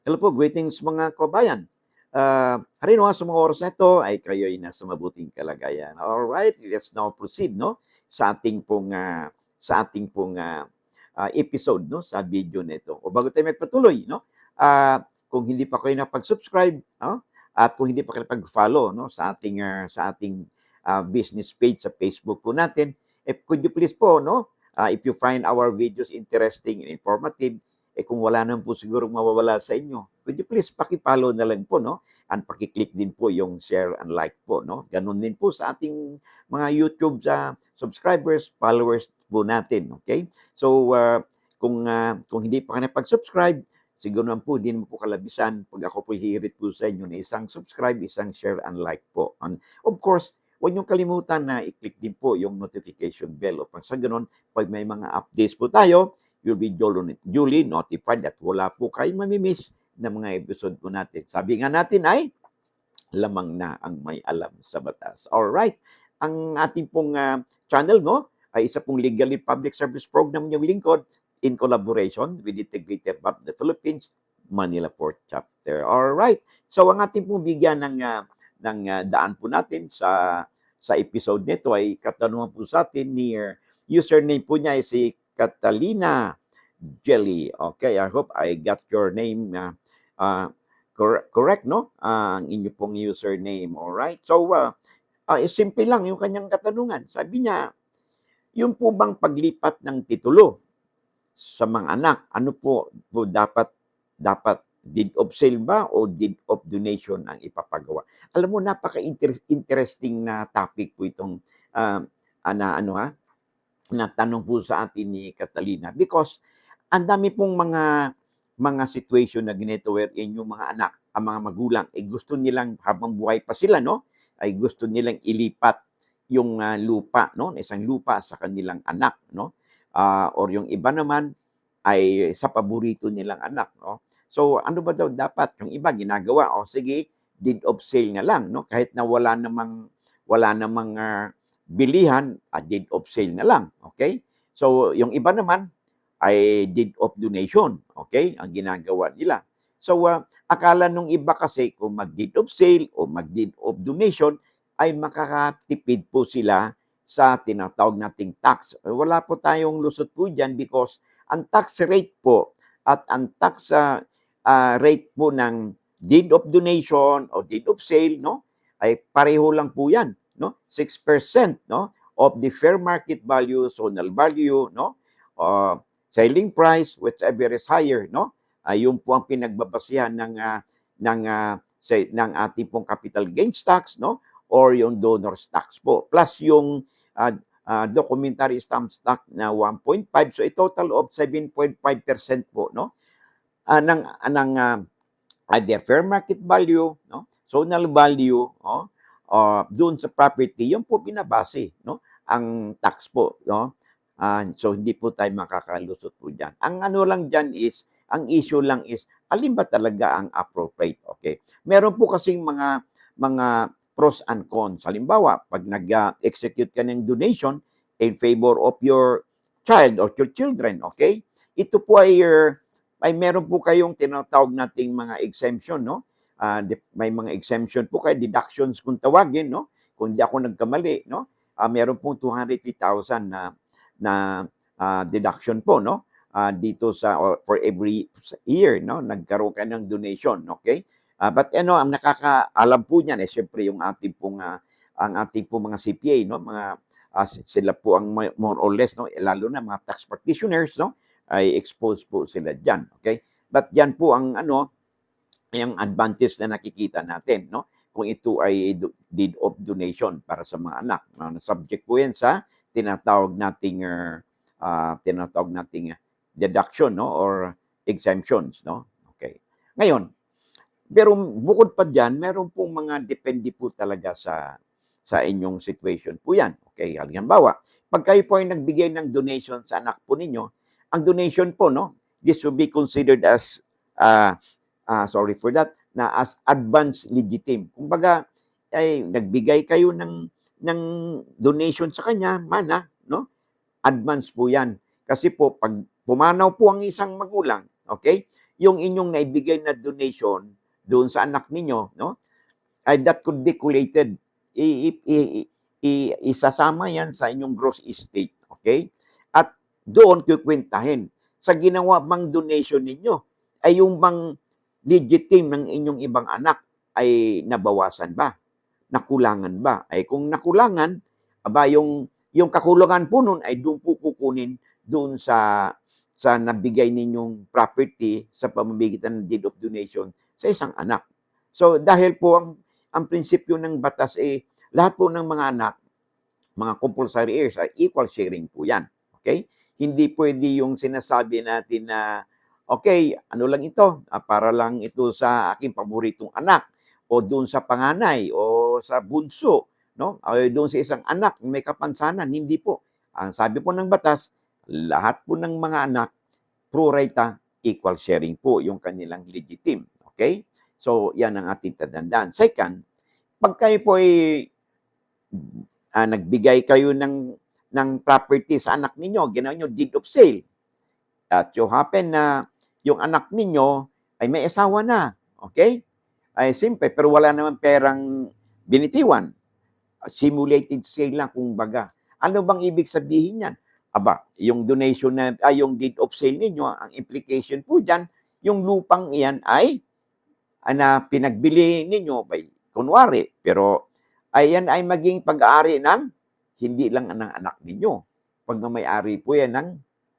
Hello po, greetings mga kabayan. Harino sa mga oras na ito ay kayo'y nasa mabuting kalagayan. Alright, let's now proceed no sa ating pong episode no sa video nito. O bago tayo magpatuloy no, kung hindi pa kayo napag-subscribe no, at kung hindi pa kayo napag-follow no sa ating business page sa Facebook po natin, could you please po no, if you find our videos interesting and informative, kung wala naman po sigurong mawawala sa inyo, could you please paki-follow na lang po, no? And paki-click din po yung share and like po, no? Ganun din po sa ating mga YouTube subscribers, followers po natin, okay? So, kung hindi pa kayo napag-subscribe, siguro naman po, hindi naman po kalabisan pag ako po hihirit po sa inyo na isang subscribe, isang share and like po. And of course, huwag niyong kalimutan na i-click din po yung notification bell upang sa ganun, pag may mga updates po tayo, you'll be duly notified at wala po kayong mamimiss na mga episode po natin. Sabi nga natin ay, lamang na ang may alam sa batas. Alright, ang ating pong channel no, ay isa pong legally public service program yung lingkod in collaboration with Integrated Bank of the Philippines, Manila Port Chapter. Alright, so ang ating pong bigyan ng daan po natin sa episode nito ay katanungan po sa atin ni username po niya ay si Catalina Jelly. Okay, I hope I got your name correct, no? Ang inyo pong username. Alright? So, simple lang yung kanyang katanungan. Sabi niya, yung po bang paglipat ng titulo sa mga anak, ano po dapat deed of sale ba o deed of donation ang ipapagawa? Alam mo, napaka-interesting na topic po itong na tanong po sa atin ni Catalina because ang dami pong mga situation na ganito wherein yung mga anak, ang mga magulang, gusto nilang habang buhay pa sila, no, ay gusto nilang ilipat yung lupa, no, isang lupa sa kanilang anak, no, or yung iba naman ay sa paborito nilang anak, no. So, ano ba daw dapat? Yung iba ginagawa, o sige, deed of sale na lang, no, kahit na wala namang bilihan, deed of sale na lang, okay? So, yung iba naman ay deed of donation, okay? Ang ginagawa nila. So, akala nung iba kasi kung mag-deed of sale o mag-deed of donation, ay makakatipid po sila sa tinatawag nating tax. Wala po tayong lusot po dyan because ang tax rate po at ang tax rate po ng deed of donation o deed of sale, no, ay pareho lang po yan, no? 6%, no, of the fair market value, zonal value, no, selling price, whichever is higher, no? Yun po ang pinagbabasihan ng ating pong capital gains tax, no? Or yung donors tax po. Plus yung documentary stamp tax na 1.5. So, a total of 7.5% po, no? The fair market value, no? Zonal value, no? Doon sa property, yun po binabase, no? Ang tax po, no? So, hindi po tayo makakalusot po dyan. Ang ano lang dyan is, ang issue lang is, alin ba talaga ang appropriate? Okay. Meron po kasing mga pros and cons. Halimbawa, pag nag-execute ka ng donation in favor of your child or your children, okay? Ito po ay meron po kayong tinatawag nating mga exemption, no? May mga exemption po kayo, deductions kung tawagin, no? Kung di ako nagkamali, no? Meron pong 250,000 na deduction po, no? Dito for every year, no? Nagkaroon ka ng donation, okay? But ang nakakaalam po niyan syempre yung ang ating pong mga CPA, no? Sila po ang more or less, no? Lalo na mga tax practitioners, no? Ay exposed po sila diyan, okay? But yan po ang yung advantage na nakikita natin, no? Kung ito ay deed of donation para sa mga anak. Subject po yan sa tinatawag nating deduction, no, or exemptions, no? Okay. Ngayon, pero bukod pa diyan, meron pong mga depende po talaga sa inyong situation po yan. Okay, halimbawa, pag kayo po ay nagbigay ng donation sa anak po ninyo, ang donation po, no, this will be considered as, sorry for that, na as advance legitim. Kumbaga, ay nagbigay kayo ng donation sa kanya, mana, no? Advance po yan. Kasi po, pag pumanaw po ang isang magulang, Okay? Yung inyong naibigay na donation doon sa anak ninyo, no? Ay that could be collated. Isasama yan sa inyong gross estate. Okay? At doon kukwentahin. Sa ginawa bang donation ninyo, ay yung bang legitim ng inyong ibang anak ay nabawasan ba? Nakulangan ba? Ay kung nakulangan, aba yung kakulangan po nun ay doon po kukunin doon sa nabigay ninyong property sa pamamagitan ng deed of donation sa isang anak. So dahil po ang prinsipyo ng batas lahat po ng mga anak, mga compulsory heirs ay equal sharing po yan. Okay? Hindi pwede yung sinasabi natin na okay, ano lang ito, para lang ito sa aking paboritong anak o doon sa panganay o sa bunso, no? O doon sa isang anak may kapansanan, hindi po. Ang sabi po ng batas, lahat po ng mga anak pro rata equal sharing po yung kanilang legitim. Okay? So, yan ang ating tatandaan. Second, pag kayo po ay nagbigay kayo ng property sa anak ninyo, ginawa nyo deed of sale. At you happen na yung anak ninyo ay may asawa na. Okay? Ay simple, pero wala naman perang binitiwan. Simulated sale lang, kumbaga. Ano bang ibig sabihin yan? Aba, yung donation yung deed of sale ninyo, ang implication po dyan, yung lupang iyan ay na pinagbili ninyo by kunwari, pero ayan ay maging pag-aari ng hindi lang ng anak ninyo. Pag may-ari po yan ng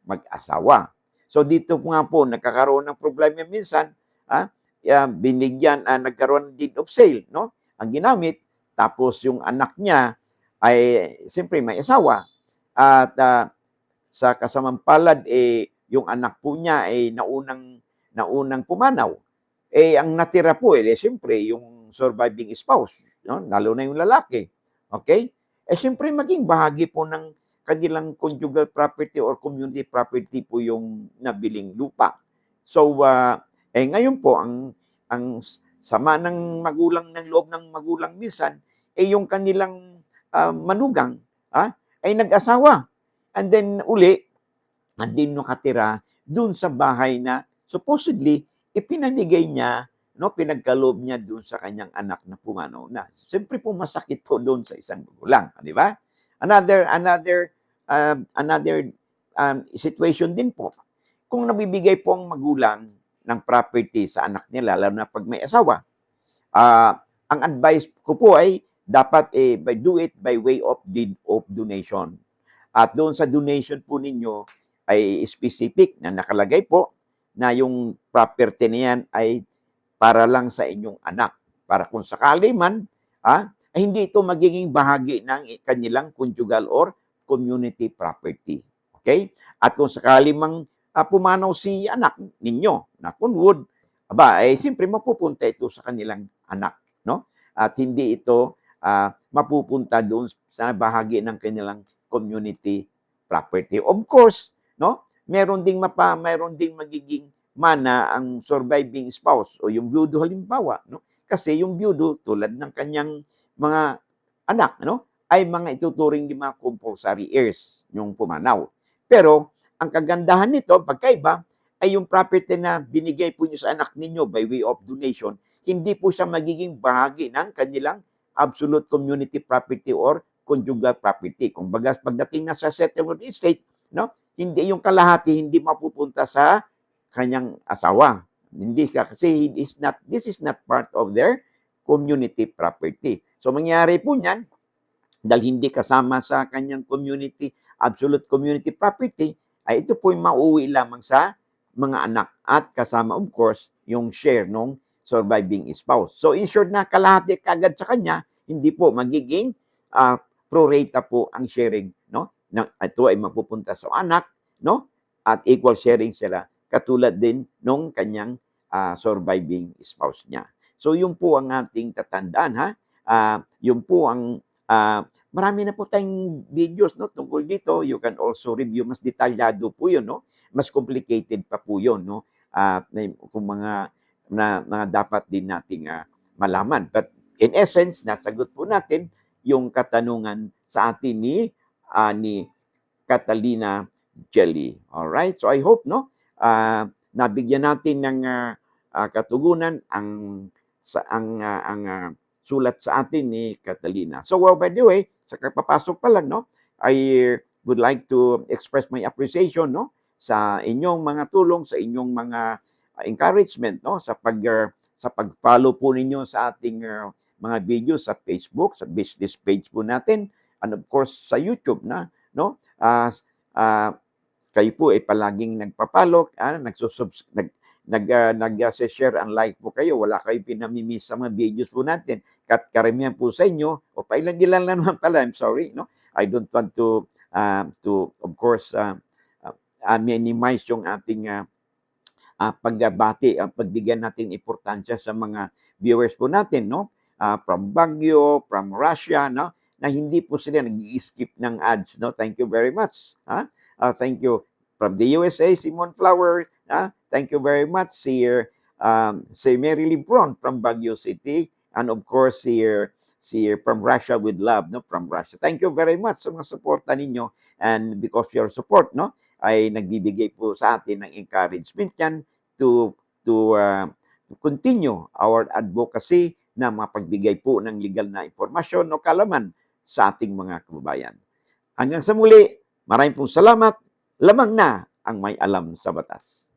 mag-asawa. So dito nga po nagkakaroon ng problema minsan, nagkaroon ng deed of sale, no? Ang ginamit, tapos yung anak niya ay siyempre may asawa at sa kasamang palad yung anak po niya ay naunang pumanaw. Ang natira po siyempre yung surviving spouse, no? Lalo na yung lalaki. Okay? Siyempre maging bahagi po ng kanilang conjugal property or community property po yung nabiling lupa. So ngayon po ang sama ng magulang ng loob ng magulang minsan yung kanilang manugang ay nag-asawa. And then uli andin nakatira dun sa bahay na supposedly ipinamigay niya, no, pinagkaloob niya dun sa kanyang anak na pumanaw na. Siyempre po masakit po doon sa isang magulang, di ba? Another situation din po. Kung nabibigay po ang magulang ng property sa anak nila, lalo na pag may asawa, ang advice ko po ay dapat do it by way of deed of donation. At doon sa donation po ninyo ay specific na nakalagay po na yung property niyan ay para lang sa inyong anak. Para kung sakali man, ay hindi ito magiging bahagi ng kanilang conjugal or community property. Okay? At kung sakali mang pumanaw si anak ninyo, na kung would, siyempre mapupunta ito sa kanilang anak. No? At hindi ito mapupunta doon sa bahagi ng kanilang community property. Of course, no? Meron ding magiging mana ang surviving spouse o yung byudo halimbawa, no? Kasi yung byudo tulad ng kanyang mga anak, no? Ay mga ituturing di mga compulsory heirs yung pumanaw. Pero ang kagandahan nito, pagkaiba, ay yung property na binigay po niyo sa anak ninyo by way of donation, hindi po siya magiging bahagi ng kanilang absolute community property or conjugal property. Kung baga, pagdating na sa settlement estate, no, hindi yung kalahati hindi mapupunta sa kanyang asawa. Hindi kasi this is not part of their community property. So mangyari po niyan, dahil hindi kasama sa kanyang community, absolute community property, ay ito po yung mauwi lamang sa mga anak at kasama of course yung share ng surviving spouse. So in short na kalahati kagad sa kanya, hindi po magiging pro rata po ang sharing, no? Ito ay mapupunta sa anak, no? At equal sharing sila katulad din nung kanyang surviving spouse niya. So yun po ang ating tatandaan, ha? Yun po ang marami na po tayong videos, no, tungkol dito. You can also review, mas detalyado po yun, no? Mas complicated pa po yun, no? Kung mga dapat din nating malaman. But in essence, nasagot po natin yung katanungan sa atin ni Catalina Jelly. All right? So I hope, no, nabigyan natin ng katugunan ang sulat sa atin ni Catalina. So, by the way, sa kapapasok pa lang, no, I would like to express my appreciation, no, sa inyong mga tulong, sa inyong mga encouragement, no, sa pag-follow po ninyo sa ating mga video sa Facebook, sa business page po natin, and of course sa YouTube na, no? Kayo po ay palaging nagpapalo, nag-share and like po kayo, wala kayong pinamimiss sa mga videos po natin. Karamihan po sa inyo, o pailan-ilan lang naman pala, I'm sorry, no? I don't want to of course, minimize yung ating pagbati, ang pagbigyan natin importansya sa mga viewers po natin, no? From Baguio, from Russia, no? Na hindi po sila nag-i-skip ng ads, no? Thank you very much. Thank you. From the USA, Simon Flower, thank you very much. Si Mary Lebron from Baguio City, and of course, si from Russia with love, no? From Russia. Thank you very much sa mga suporta ninyo, and because of your support, no? Ay nagbibigay po sa atin ng encouragement yan to continue our advocacy na mapagbigay po ng legal na impormasyon o kalaman sa ating mga kababayan. Hanggang sa muli, maraming pong salamat. Lamang na ang may alam sa batas.